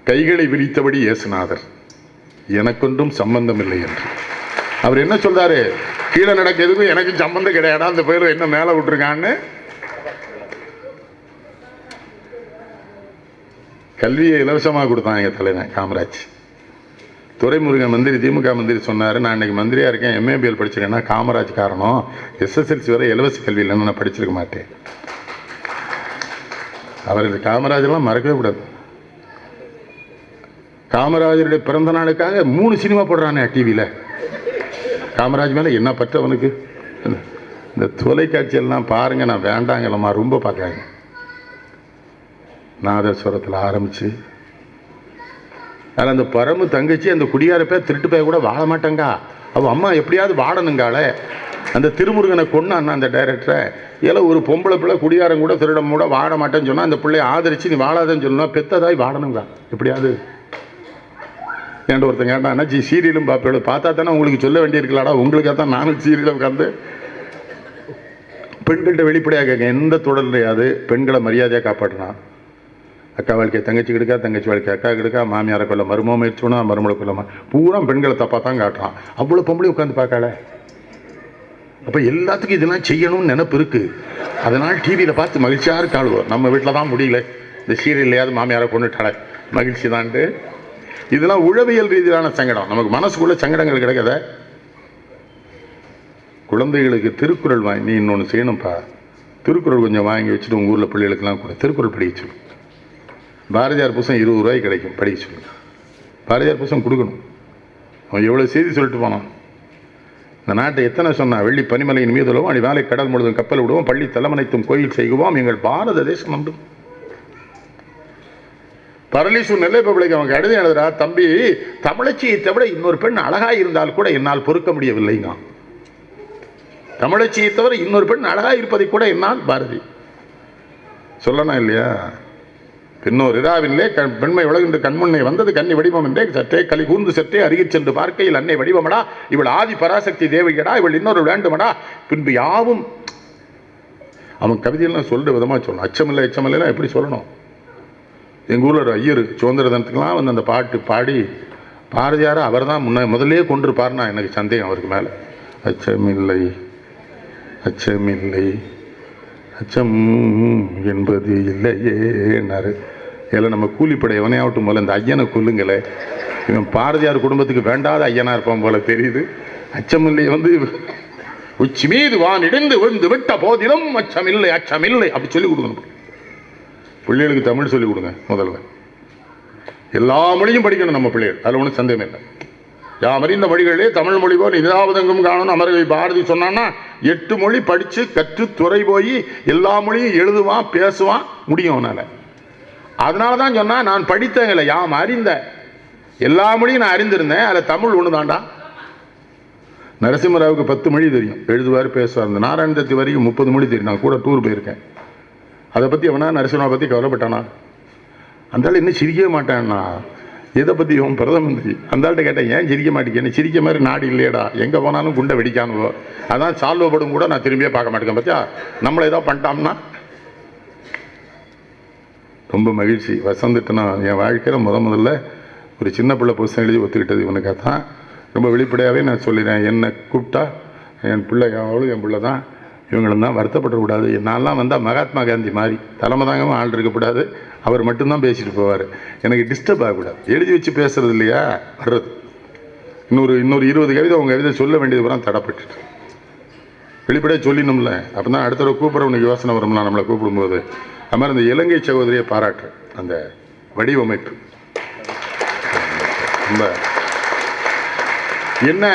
கைகளை விரித்தபடி இயேசுநாதர், எனக்கொன்றும் சம்பந்தம் இல்லை என்று. அவர் என்ன சொல்றாரு, கீழே நடக்கிறதுக்கும் எனக்கும் சம்பந்தம் கிடையாடா, அந்த பேர் என்ன மேலே விட்டுருக்கான்னு. கல்வியை இலவசமாக கொடுத்தான் எங்கள் தலைவன் காமராஜ். துரைமுருகன் மந்திரி, திமுக மந்திரி சொன்னார், நான் இன்னைக்கு மந்திரியாக இருக்கேன், எம்ஏபிஎல் படிச்சிருக்கேன்னா காமராஜ் காரணம். SSLC வரை இலவச கல்வி இல்லைன்னு நான் படிச்சிருக்க மாட்டேன். அவருக்கு காமராஜெல்லாம் மறக்கவே கூடாது. காமராஜருடைய பிறந்த நாளுக்காக 3 சினிமா போடுறானே டிவியில். காமராஜ் மேலே என்ன பற்ற அவனுக்கு. இந்த தொலைக்காட்சியெல்லாம் பாருங்க, நான் வேண்டாங்கல்லம்மா, ரொம்ப பார்க்குறாங்க. நாதஸ்வரத்தில் ஆரம்பித்து அதில் அந்த பரமு தங்கச்சி அந்த குடியார பேர் திருட்டு பேர் கூட வாழ மாட்டாங்க. அவள் அம்மா எப்படியாவது வாடணுங்கால. அந்த திருமுருகனை கொண்டான் அந்த டைரக்டரை. ஏதோ ஒரு பொம்பளை பிள்ளை குடியாரம் கூட திருடம் கூட வாட மாட்டேன்னு சொன்னால் அந்த பிள்ளையை ஆதரிச்சு நீ வாழாதன்னு சொன்னால் பெத்ததாய் வாடணுங்க எப்படியாவது. ஏன்ட ஒருத்தன் கேட்டான், அண்ணாச்சி சீரியலும் பார்ப்பேன், பார்த்தா தானே உங்களுக்கு சொல்ல வேண்டியிருக்கலாடா, உங்களுக்காக தான் நானும் சீரியலை உட்காந்து பெண்கள்கிட்ட வெளிப்படையாக கேட்க. எந்த தொடர் கிடையாது, பெண்களை மரியாதையாக காப்பாற்றினான். அக்கா வாழ்க்கை தங்கச்சி கிடக்கா, தங்கச்சி வாழ்க்கை அக்கா கிடக்கா, மாமியாரை கொள்ள மருமோ முயற்சினா மருமலை கொள்ள பூரா பெண்களை தப்பாக தான் காட்டுறான். அவ்வளோ பொம்பளை உட்காந்து பார்க்கல. அப்போ எல்லாத்துக்கும் இதெல்லாம் செய்யணும்னு நினைப்பு இருக்குது. அதனால் டிவியில் பார்த்து மகிழ்ச்சியாக இருக்காளுவோம். நம்ம வீட்டில் தான் முடியல, இந்த சீரியல்லையாவது மாமியாரை கொண்டுட்டாள மகிழ்ச்சி தான்ட்டு. இதெல்லாம் உளவியல் ரீதியிலான சங்கடம். நமக்கு மனசுக்குள்ளே சங்கடங்கள் கிடைக்காத. குழந்தைகளுக்கு திருக்குறள் வாங்கி, நீ இன்னொன்று செய்யணும்ப்பா, திருக்குறள் கொஞ்சம் வாங்கி வச்சுட்டு உங்கள் ஊரில் பிள்ளைகளுக்கெல்லாம் கூட திருக்குறள் படிக்க சொல்லு. பாரதியார் புத்தகம் 20 ரூபாய்க்கு கிடைக்கும், படிக்க சொல்லுங்கள். பாரதியார் புத்தகம் கொடுக்கணும். அவன் எவ்வளோ செய்தி சொல்லிட்டு போனான். இந்த நாட்டை எத்தனை சொன்னான், வெள்ளி பனிமலையின் மீது உலவும் அடி வேலை கடல் முழுவதும் கப்பல் விடுவோம், பள்ளி தலைமனைத்தும் கோயில் செய்குவோம், எங்கள் பாரத தேசம் நம்பும். பரலீசூர் நெல்லை பப்ளிக் அவங்க கடிதம் எழுதுறா, தம்பி தமிழச்சியை தவிர இன்னொரு பெண் அழகாக இருந்தால் கூட என்னால் பொறுக்க முடியவில்லைங்க. தமிழச்சியை தவிர இன்னொரு பெண் அழகாக இருப்பதை கூட என்னால் பாரதி சொல்லணும் இல்லையா? பின்னோர் இராவிலே பெண்மை உலகின்ற கண்முன்னை வந்தது கன்னி வடிவம் என்றே சற்றே களி கூர்ந்து சற்றே அருகிச் சென்று பார்க்கையில் அன்னை வடிவமடா, இவள் ஆதி பராசக்தி தேவிகடா, இவள் இன்னொரு வேண்டுமடா, பின்பு யாவும். அவன் கவிதையெல்லாம் சொல்ற விதமாக சொல்லணும். அச்சமில்லை அச்சமில்லைன்னா எப்படி சொல்லணும்? எங்கள் ஊரில் ஒரு ஐயர் சுதந்திர தினத்துக்கெல்லாம் வந்து அந்த பாட்டு பாடி பாரதியாரை அவர் தான் முதலே கொண்டிருப்பார்னா எனக்கு சந்தேகம் அவருக்கு மேலே. அச்சமில்லை அச்சமில்லை அச்சம் என்பது இல்லையேனாரு. இதில் நம்ம கூலிப்படை எவனையாவட்டும் போல இந்த ஐயனை கொல்லுங்களே, இவன் பாரதியார் குடும்பத்துக்கு வேண்டாத ஐயனா இருப்பான் போல தெரியுது. அச்சமில்லை வந்து உச்சி மீது வான் இடிந்து விழுந்து விட்ட போதிலும் அச்சமில்லை அச்சமில்லை அப்படி சொல்லிக் கொடுக்கணும். பிள்ளைகளுக்கு தமிழ் சொல்லிக் கொடுங்க முதல்ல. எல்லா மொழியும் படிக்கணும் நம்ம பிள்ளைகள், அதில் ஒன்றும் சந்தேகம் இல்லை. யாமறிந்த மொழிகளே தமிழ் மொழி போல் இதாவதெங்கும் காணணும் அமர்வை பாரதி சொன்னான்னா 8 மொழி படித்து கற்று துறை போய் எல்லா மொழியும் எழுதுவான் பேசுவான் முடியும் அவனால். அதனால தான் சொன்னால் நான் படித்தேங்கல்ல, யாம் அறிந்த எல்லா மொழியும் நான் அறிந்திருந்தேன், அதில் தமிழ் ஒன்று தாண்டா. நரசிம்மராவுக்கு 10 மொழி தெரியும், எழுதுவார் பேசுவார். இந்த நாராயணதத்தி வரைக்கும் 30 மொழி தெரியும். நான் கூட டூர் போயிருக்கேன். அதை பற்றி அவனா நரசிம்மராவை பற்றி கவலைப்பட்டானா? அந்த ஆள் இன்னும் சிரிக்கவே மாட்டான்னா. எதை பற்றி இவன் பிரதம மந்திரி. அந்த ஆள்கிட்ட கேட்டேன், ஏன் சிரிக்க மாட்டேங்க? சிரிக்க மாதிரி நாடு இல்லையடா, எங்கே போனாலும் குண்டை வெடிக்கானுவோ, அதான் சால்வப்படும் கூட நான் திரும்பியே பார்க்க மாட்டேங்க. பார்த்தியா நம்மளை ஏதோ பண்ணிட்டோம்னா. ரொம்ப மகிழ்ச்சி. வசந்துட்டுனா என் வாழ்க்கையில் முதல்ல ஒரு சின்ன பிள்ளை புதுசாக எழுதி ஒத்துக்கிட்டது இவனுக்காக தான். ரொம்ப வெளிப்படையாகவே நான் சொல்லிடுறேன், என்னை கூப்பிட்டா என் பிள்ளை அவளும் என் பிள்ளை தான், இவங்களும் தான் வருத்தப்படக்கூடாது. நான்லாம் வந்தால் மகாத்மா காந்தி மாதிரி தலைமை தாங்காமல் ஆள் இருக்கக்கூடாது, அவர் மட்டும்தான் பேசிட்டு போவார், எனக்கு டிஸ்டர்ப் ஆகக்கூடாது. எழுதி வச்சு பேசுறது இல்லையா வர்றது. இன்னொரு 20 கவிதை உங்கள் கவிதை சொல்ல வேண்டியது பூரா தடப்பட்டு வெளிப்படையாக சொல்லிடணும்ல. அப்போ தான் அடுத்த தடவை கூப்பிட்றவனுக்கு யோசனை வரும்லாம் நம்மளை கூப்பிடும்போது. அது மாதிரி அந்த இலங்கை சகோதரியை பாராட்டுறேன். அந்த வடிவமைப்பு ரொம்ப என்ன,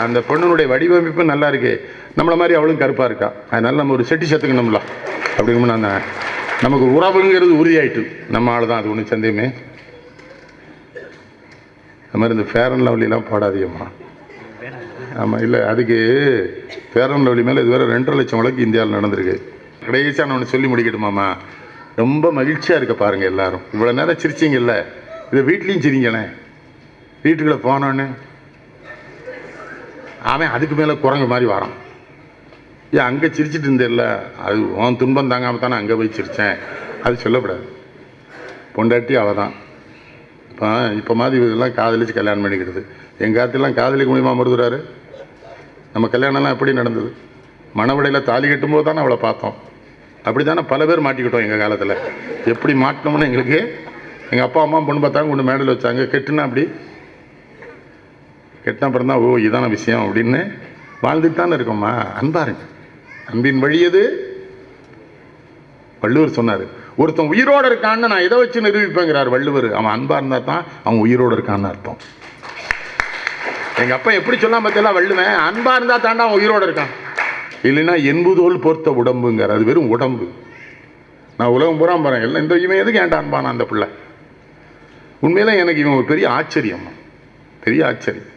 அந்த பொண்ணுடைய வடிவமைப்பு நல்லா இருக்கு. நம்மளை மாதிரி அவளும் கருப்பாக இருக்கா, அதனால நம்ம ஒரு செட்டி சத்துக்கணும்ல. அப்படிங்கும்போது நான் நமக்கு உறவுங்கிறது உறுதியாயிட்டு நம்ம ஆள் தான், அது ஒன்றும் சந்தேகமே. அது மாதிரி இந்த ஃபேர் அண்ட் லவ்லிலாம் போடாதீங்கம்மா. ஆமாம், இல்லை அதுக்கு ஃபேர் அண்ட் லவ்லி மேலே இதுவரை 2.5 லட்சம் வழக்கு இந்தியாவில் நடந்திருக்கு. கடைசியாக நான் ஒன்று சொல்லி முடிக்கட்டுமாம்மா. ரொம்ப மகிழ்ச்சியாக இருக்க பாருங்கள் எல்லாரும். இவ்வளோ நேரம் சிரிச்சிங்கல்ல, இதை வீட்லேயும் சிரிங்களே. வீட்டுக்குள்ளே போனோன்னு அவன் அதுக்கு மேலே குரங்கு மாதிரி வரான். ஏன் அங்கே சிரிச்சிட்டு இருந்தேல்ல, அது உன் துன்பம் தாங்காமல் தானே அங்கே போய் சிரித்தேன், அது சொல்லக்கூடாது. பொண்டாட்டி அவள் தான். இப்போ மாதிரி இதெல்லாம் காதலிச்சு கல்யாணம் பண்ணிக்கிடுது. எங்கள் காலத்திலாம் காதலிக்க முடியுமா மருதுறாரு? நம்ம கல்யாணம்லாம் எப்படி நடந்தது? மணவடையில் தாலி கட்டும்போது தானே அவளை பார்த்தோம். அப்படி தானே பல பேர் மாட்டிக்கிட்டோம் எங்கள் காலத்தில். எப்படி மாட்டினோம்னு எங்களுக்கு எங்கள் அப்பா அம்மா பொண்ணு பார்த்தாங்க, கொண்டு மேடையில் வச்சாங்க. கெட்டுனா அப்படி கெட்டின அப்புறம் தான் ஓ இதான விஷயம் அப்படின்னு வாழ்ந்துட்டு தானே இருக்கோம்மா. அன்பாருங்க, அன்பின் வழியது. வள்ளுவர் சொன்னார், ஒருத்தன் உயிரோடு இருக்கான்னு நான் இதை வச்சு நிரூபிப்பேங்கிறார் வள்ளுவர். அவன் அன்பா இருந்தா தான் அவன் உயிரோடு இருக்கான்னு அர்த்தம். எங்க அப்பா எப்படி சொல்லாம் பார்த்தீங்களா, வள்ளுவன் அன்பா இருந்தா தாண்டா அவன் உயிரோடு இருக்கான், இல்லைன்னா என்புதோல் பொறுத்த உடம்புங்கிறார். அது வெறும் உடம்பு. நான் உலகம் பூரா போறேன் எல்லாம் இந்த இவன் எதுக்கு ஏன்டா அன்பானா அந்த பிள்ளை. உண்மையில எனக்கு இவன் ஒரு பெரிய ஆச்சரியம், பெரிய ஆச்சரியம்.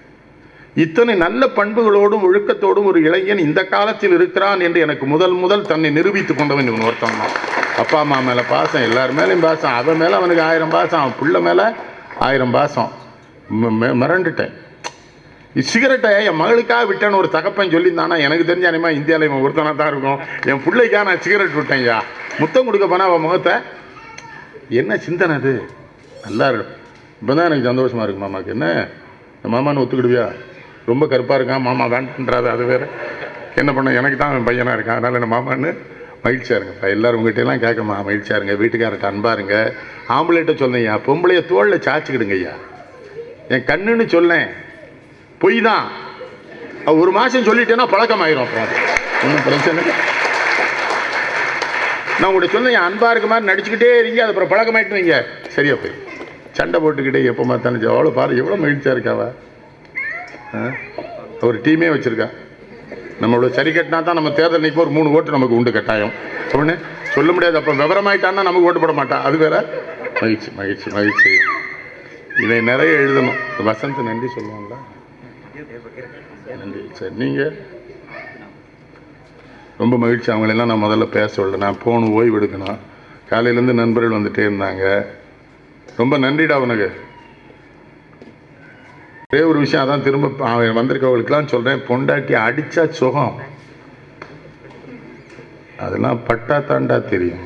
இத்தனை நல்ல பண்புகளோடும் ஒழுக்கத்தோடும் ஒரு இளைஞன் இந்த காலத்தில் இருக்கிறான் என்று எனக்கு முதல் தன்னை நிரூபித்துக் கொண்டவன் இவன் ஒருத்தன் தான். அப்பா அம்மா மேலே பாசம், எல்லார் மேலேயும் பாசம், அவன் மேலே அவனுக்கு 1000 பாசம், அவன் பிள்ளை மேலே 1000 பாசம். மிரண்டுட்டேன். சிகரெட்டை என் மகளுக்காக விட்டேன்னு ஒரு தகப்பன் சொல்லியிருந்தானா எனக்கு தெரிஞ்ச அனிமா இந்தியாவில் இவன் ஒருத்தனாக தான் இருக்கும். என் பிள்ளைக்காக நான் சிகரெட் விட்டேன்யா, முத்தம் கொடுக்க போனா அவன் முகத்தை. என்ன சிந்தனை அது? நல்லா இருக்கும். இப்போ தான் எனக்கு சந்தோஷமாக இருக்கு. மாமாவுக்கு என்ன இந்த மாமான்னு ஒத்துக்கிடுவியா? ரொம்ப கருப்பாக இருக்கான் மாமா வேண்டான்றாது, அது வேறு. என்ன பண்ண, எனக்கு தான் அவன் பையனாக இருக்கான், அதனால் என்ன மாமான்னு மகிழ்ச்சியாக இருங்கப்பா. எல்லோரும் உங்கள்கிட்டலாம் கேட்கமா மகிழ்ச்சியாக இருங்க, வீட்டுக்காரர்கிட்ட அன்பாருங்க. ஆம்பளைகிட்ட சொன்னீங்க, பொம்பளைய தோளில் சாச்சிக்கிடுங்க ஐயா. என் கண்ணுன்னு சொல்லேன், பொய் தான். ஒரு மாதம் சொல்லிட்டேன்னா பழக்கமாயிரும், அப்புறம் ஒன்றும் பிரச்சனை. நான் உங்கள்கிட்ட சொன்னேன், என் அன்பாக இருக்க மாதிரி நடிச்சுக்கிட்டே இருங்க, அது அப்புறம் பழக்கமாயிட்டு வைங்க, சரியா போய் சண்டை போட்டுக்கிட்டே எப்போ பார்த்தாலும் எவ்வளோ பாரு எவ்வளோ மகிழ்ச்சியாக இருக்காவா. ஒரு டீமே வச்சுருக்கா. நம்மளோட சரி கட்டினா தான் நம்ம தேர்தல் நிற்கும் ஒரு 3 ஓட்டு நமக்கு உண்டு கட்டாயம் அப்படின்னு சொல்ல முடியாது. அப்போ விவரமாயிட்டான்னா நமக்கு ஓட்டு போட மாட்டான். அது வேற. மகிழ்ச்சி மகிழ்ச்சி மகிழ்ச்சி. இதை நிறைய எழுதணும். வசந்த் நன்றி சொல்லுவாங்களா? நன்றி. சரி, நீங்கள் ரொம்ப மகிழ்ச்சி. அவங்களெல்லாம் நான் முதல்ல பேச விடல. நான் போகணும், ஓய்வு எடுக்கணும். காலையிலேருந்து நண்பர்கள் வந்துகிட்டே இருந்தாங்க. ரொம்ப நன்றிடா உனக்கு. ஒரே ஒரு விஷயம், அதான் திரும்ப வந்திருக்கவங்களுக்கெல்லாம் சொல்கிறேன், பொண்டாட்டி அடித்தா சுகம், அதெல்லாம் பட்டா தாண்டா தெரியும்.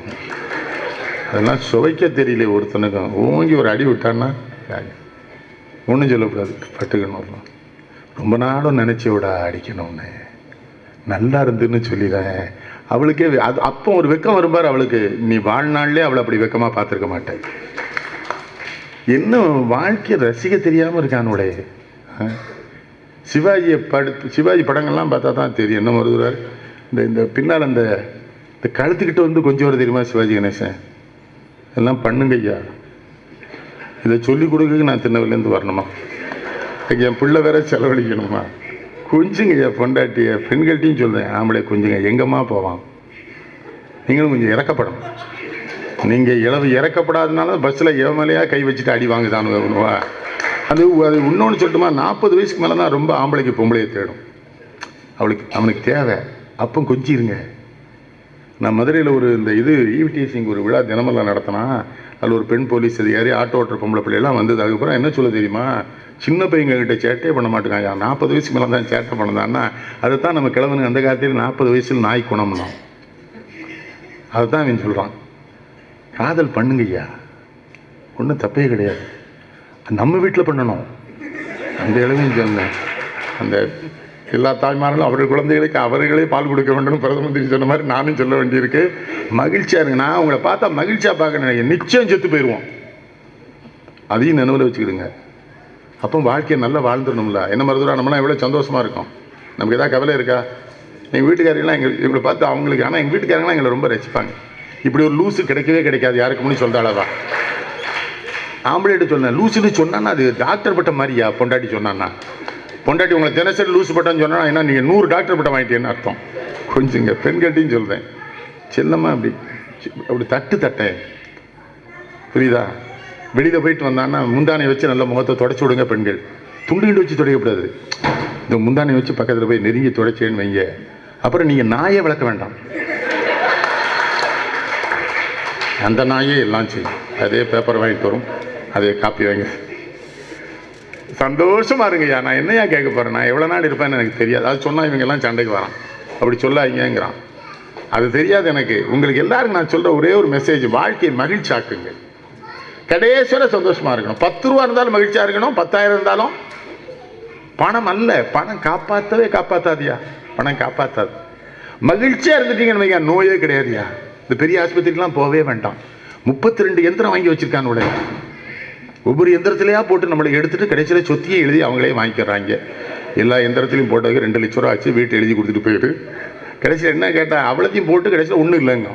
அதெல்லாம் சுவைக்க தெரியல ஒருத்தனுக்கும். ஓங்கி ஒரு அடி விட்டான்னா ஒன்றும் சொல்லக்கூடாது, பட்டுக்கணும். ரொம்ப நாளும் நினச்சி விட அடிக்கணும்னு, நல்லா இருந்துன்னு சொல்லிடுறேன். அவளுக்கே அது அப்போ ஒரு வெக்கம் வரும்பார் அவளுக்கு. நீ வாழ்நாள்லேயே அவளை அப்படி வெக்கமாக பார்த்துருக்க மாட்டேன். இன்னும் வாழ்க்கையை ரசிக்க தெரியாமல் இருக்கானுடைய. சிவாஜி படங்கள்லாம் பார்த்தா தான் தெரியும் என்ன வருதுறாரு. இந்த பின்னால் இந்த கழுத்துக்கிட்ட வந்து கொஞ்சம் வர தெரியுமா சிவாஜி கணேசன்? எல்லாம் பண்ணுங்க ஐயா. இதை சொல்லிக் கொடுக்க நான் திருநெல்வேலியிலேருந்து வரணுமா? என் பிள்ளை வேற செலவழிக்கணுமா? கொஞ்சங்க ஐயா பொண்டாட்டிய. பெண்கள்கிட்டையும் சொல்கிறேன், ஆம்பளை கொஞ்சங்க, எங்கம்மா போவான். நீங்களும் கொஞ்சம் இறக்கப்படணும். நீங்கள் இறக்கப்படாதனால பஸ்ஸில் எவமலையாக கை வச்சுட்டு அடி வாங்குதான் வேணுவா. அது இன்னொன்று சொல்லட்டுமா, 40 வயசுக்கு மேலே தான் ரொம்ப ஆம்பளைக்கு பொம்பளையை தேடும். அவனுக்கு தேவை. அப்போ கொஞ்சிருங்க. நான் மதுரையில் இந்த ஈவிடிசிங் ஒரு விழா தினமெல்லாம் நடத்தினா, அதில் ஒரு பெண் போலீஸ் அதிகாரி, ஆட்டோ ஓட்டுற பொம்பளை பிள்ளைலாம் வந்தது. அதுக்கப்புறம் என்ன சொல்ல தெரியுமா, சின்ன பையன்கிட்ட சேட்டையே பண்ண மாட்டேங்காங்க. 40 வயசுக்கு மேலே தான் சேட்டை பண்ணதான்னா, அதை தான் நம்ம கிழவனுக்கு அந்த காலத்தில் 40 வயசில் நாய் குணம்னா அதுதான் அவன் சொல்கிறான். காதல் பண்ணுங்க ஐயா, ஒன்றும் தப்பே கிடையாது. நம்ம வீட்டில் பண்ணணும். அந்த இளவையும் சொன்னேன், அந்த எல்லா தாய்மார்களும் அவர்கள் குழந்தைகளுக்கு அவர்களே பால் கொடுக்க வேண்டும் பிரதம மந்திரி சொன்ன மாதிரி நானும் சொல்ல வேண்டியிருக்கு. மகிழ்ச்சியாக இருங்க. நான் உங்களை பார்த்தா மகிழ்ச்சியாக பார்க்க நிச்சயம் செத்து போயிடுவோம். அதையும் நினைவில் வச்சுக்கிடுங்க. அப்போ வாழ்க்கையை நல்லா வாழ்ந்துடணும்ல. என்ன மருதுரா, நம்மளாம் எவ்வளோ சந்தோஷமாக இருக்கும். நமக்கு எதாவது கவலை இருக்கா? எங்கள் வீட்டுக்காரெல்லாம் எங்களை பார்த்து அவங்களுக்கு, ஆனால் எங்கள் வீட்டுக்காரங்களாம் எங்களை ரொம்ப ரசிப்பாங்க. இப்படி ஒரு லூஸு கிடைக்கவே கிடைக்காது யாருக்கு முன்னாடி சொல்கிறாளவா. ஆம்பளைட்டு சொன்னேன், லூசுன்னு சொன்னான்னா அது டாக்டர் பட்டம் மாதிரியா. பொண்டாட்டி சொன்னான்னா, பொண்டாட்டி உங்களை தினசரி லூசு பட்டம்னு சொன்னா ஏன்னா நீங்கள் 100 டாக்டர் பட்டம் வாங்கிட்டேன்னு அர்த்தம். கொஞ்சங்க பெண்கள்ட்டையும் சொல்கிறேன், செல்லம்மா அப்படி தட்டேன், புரியுதா? வெளியில் போயிட்டு வந்தான்னா முந்தானை வச்சு நல்ல முகத்தை தொடச்சி விடுங்க பெண்கள். துண்டுகிட்டு வச்சு துடைக்கக்கூடாது. இந்த முந்தானை வச்சு பக்கத்தில் போய் நெருங்கி துடைச்சேன்னு வைங்க. அப்புறம் நீங்கள் நாயை வளர்க்க வேண்டாம். அந்த நாயே எல்லாம் செய்யும். அதே பேப்பர் வாங்கிட்டு வரும், அதே காப்பி வாங்கி சந்தோஷமாக இருங்கய்யா. நான் என்னையா கேட்க போகிறேன்? நான் எவ்வளோ நாள் இருப்பேன்னு எனக்கு தெரியாது. அது சொன்னால் இவங்கெல்லாம் சண்டைக்கு வரான், அப்படி சொல்லாதீங்கிறான். அது தெரியாது எனக்கு. உங்களுக்கு எல்லாருக்கும் நான் சொல்கிற ஒரே ஒரு மெசேஜ், வாழ்க்கையை மகிழ்ச்சி ஆக்குங்க. கடைசியில் சந்தோஷமாக இருக்கணும். 10 ரூபா இருந்தாலும் மகிழ்ச்சியாக இருக்கணும். 10,000 இருந்தாலும். பணம் அல்ல, பணம் காப்பாற்றவே காப்பாற்றாதியா. பணம் காப்பாற்றாது. மகிழ்ச்சியாக இருந்துட்டீங்கன்னு வைங்க, நோயே கிடையாதுயா. இந்த பெரிய ஆஸ்பத்திரிக்கெலாம் போகவே வேண்டாம். 32 எந்திரம் வாங்கி வச்சுருக்கான் உடைய. ஒவ்வொரு எந்திரத்திலையா போட்டு நம்மளை எடுத்துகிட்டு கடைசியில் சொத்தியை எழுதி அவங்களே வாங்கிக்கிறாங்க. எல்லா எந்திரத்திலையும் போட்டதுக்கு 2 லட்ச ரூபா ஆச்சு. வீட்டை எழுதி கொடுத்துட்டு போயிட்டு கடைசியில் என்ன கேட்டால் அவ்வளோத்தையும் போட்டு கடைசியில் ஒன்றும் இல்லைங்க.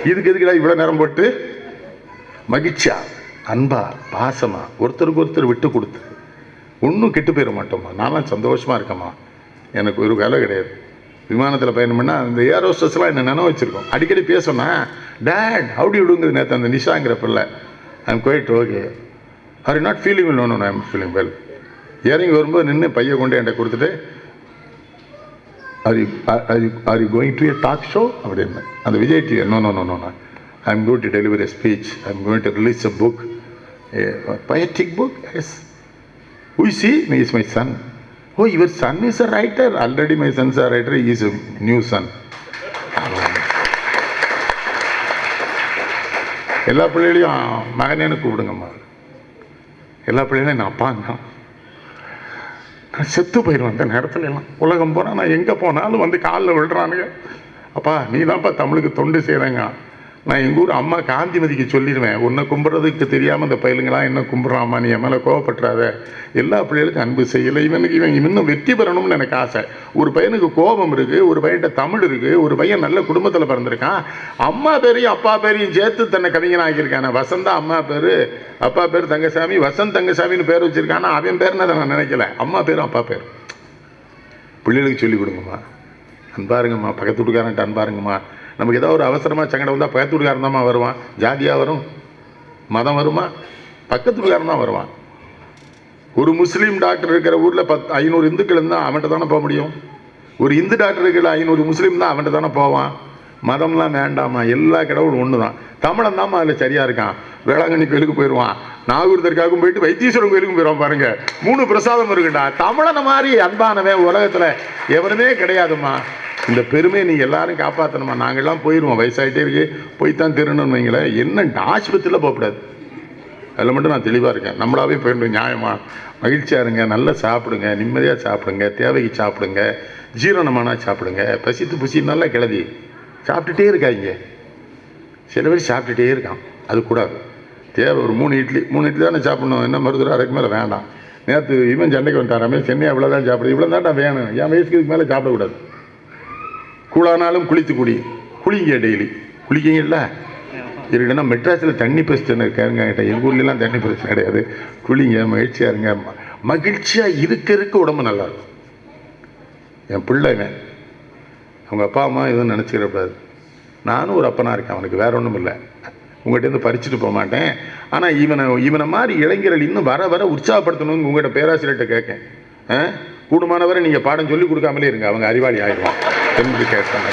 இதுக்கு எதுக்குடா இவ்வளோ நேரம் போட்டு? மகிழ்ச்சியா, அன்பா, பாசமா, ஒருத்தருக்கு ஒருத்தர் விட்டு கொடுத்து ஒன்றும் கெட்டு போயிட மாட்டோம்மா. நான்லாம் சந்தோஷமாக இருக்கேம்மா. எனக்கு ஒரு வேலை கிடையாது. விமானத்தில் பயணம் பண்ணால் அந்த ஏர் ஹோஸ்டஸ்லாம் என்ன நினைவு வச்சுருக்கோம். அடிக்கடி பேசணும்னா, டேட் ஹவுடி விடுங்கிறது. நேற்று அந்த நிஷாங்கிற பிள்ளை, I'm quite okay, are you not feeling well? No, I'm feeling well. இறங்கி வரும்போது நின்று பையை கொண்டு என்கிட்ட கொடுத்துட்டு, are you going to a talk show அப்படின்னு. அந்த Vijay TV, no no no no no, I'm going to deliver a speech, I'm going to release a book, poetic book. Yes. Who is he? He is my son. Oh, your son is a writer. Already my son is a writer. He is a new son. எல்லா பிள்ளைகளையும் மகனேன்னு கூப்பிடுங்கம்மா. எல்லா பிள்ளைகளையும் நான் அப்பாங்க. நான் செத்து போயிடுவேன் அந்த நேரத்துல எல்லாம். உலகம் போனால் நான் எங்கே போனாலும் வந்து காலில் விழுறானுங்க. அப்பா நீ தான்ப்பா தமிழுக்கு தொண்டு செய்கிறேங்க. நான் எங்கள் ஊர் அம்மா காந்திமதிக்கு சொல்லிடுவேன், உன்னை கும்பிட்றதுக்கு தெரியாமல் இந்த பயிலுங்களாம் என்ன கும்பிட்றாம்மா, நீ என் மேலே கோவப்பட்டுறாத, எல்லா பிள்ளைகளுக்கும் அன்பு செய்யலை. இவன் இன்னும் வெற்றி பெறணும்னு எனக்கு ஆசை. ஒரு பையனுக்கு கோபம் இருக்குது, ஒரு பையன்கிட்ட தமிழ் இருக்குது, ஒரு பையன் நல்ல குடும்பத்தில் பிறந்திருக்கான், அம்மா பேரையும் அப்பா பேரையும் சேர்த்து தன்னை கவிஞன் ஆகியிருக்கான. வசந்தா அம்மா பேர், அப்பா பேர் தங்கசாமி, வசந்த் தங்கசாமின்னு பேர் வச்சுருக்கானா, அவன் பேர்னு அதை நான் நினைக்கல, அம்மா பேரும் அப்பா பேர். பிள்ளைகளுக்கு சொல்லிக் கொடுங்கம்மா, அன்பாருங்கம்மா, பக்கத்து வீட்டுக்காரன்ட்டு அன்பாருங்கம்மா. நமக்கு ஏதோ ஒரு அவசரமாக சங்கடம் வந்தால் பக்கத்து வீட்டுக்காரன் தான்மா வருவான். ஜாதியாக வரும், மதம் வருமா, பக்கத்து வீட்டுக்காரன் தான் வருவான். ஒரு முஸ்லீம் டாக்டர் இருக்கிற ஊரில் 500 இந்துக்கள் இருந்தால் அவன்கிட்ட தானே போக முடியும். ஒரு இந்து டாக்டர் இருக்கிற 500 முஸ்லீம் தான் அவன்கிட்ட தானே போவான். மதம்லாம் வேண்டாமா, எல்லா கடவுளும் ஒன்று தான். தமிழன் தான்மா அதில் சரியாக இருக்கான். வேளாங்கண்ணி கோயிலுக்கு போயிடுவான், நாகூர் தர்காவுக்கும் போயிட்டு வைத்தீஸ்வரன் கோயிலுக்கும் போயிடுவான். பாருங்க, 3 பிரசாதம் இருக்குண்டா. தமிழனை மாதிரி அன்பானவன் உலகத்தில் எவனுமே கிடையாதுமா. இந்த பெருமையை நீங்கள் எல்லாரும் காப்பாற்றணுமா. நாங்கள்லாம் போயிடுவோம், வயசாகிட்டே இருக்கு, போய்த்தான் திருணுன்னு வைங்களேன். என்ன ஆஸ்பத்திரியில் போகக்கூடாது, அதில் மட்டும் நான் தெளிவாக இருக்கேன். நம்மளாவே போயிடும். நியாயமா மகிழ்ச்சியாக இருங்க, நல்லா சாப்பிடுங்க, நிம்மதியாக சாப்பிடுங்க, தேவைக்கு சாப்பிடுங்க, ஜீரணமானா சாப்பிடுங்க. பசித்து புசி நல்லா கிளதி சாப்பிட்டுட்டே இருக்காங்க. சில பேர் சாப்பிட்டுட்டே இருக்கான், அது கூடாது. தேவை ஒரு 3 இட்லி தானே சாப்பிடணும். என்ன மருத்துவம் அதுக்கு மேலே வேண்டாம். நேற்று இவன் சண்டைக்கு வந்துட்டாராமே, சென்னை அவ்வளோ தான் சாப்பிடுது, இவ்வளோ தான்டா வேணும், என் வயசுக்கு இதுக்கு மேலே சாப்பிடக்கூடாது. கூழானாலும் குளித்து குளிங்க, டெய்லி குளிக்கிங்கல்ல. இருக்குன்னா மெட்ராஸில் தண்ணி பிரச்சனை இருக்காருங்க, எங்கள் ஊர்லாம் தண்ணி பிரச்சனை கிடையாது. குளிங்க, மகிழ்ச்சியாக இருங்க. மகிழ்ச்சியாக இருக்க உடம்பு நல்லாயிருக்கும். என் பிள்ளைங்க அவங்க அப்பா அம்மா எதுவும் நினச்சிக்கிறக்கூடாது. நானும் ஒரு அப்பனாக இருக்கேன், அவனுக்கு வேற ஒன்றும் இல்லை. உங்கள்கிட்ட பறிச்சுட்டு போக மாட்டேன். ஆனால் இவனை மாதிரி இளைஞர்கள் இன்னும் வர வர உற்சாகப்படுத்தணும்னு உங்கள்கிட்ட பேராசிரியர்கிட்ட கேட்கேன். கூடுமானவரை நீங்கள் பாடம் சொல்லி கொடுக்காமலே இருங்க, அவங்க அறிவாளி ஆயிடுவான் என்று கேட்பாங்க.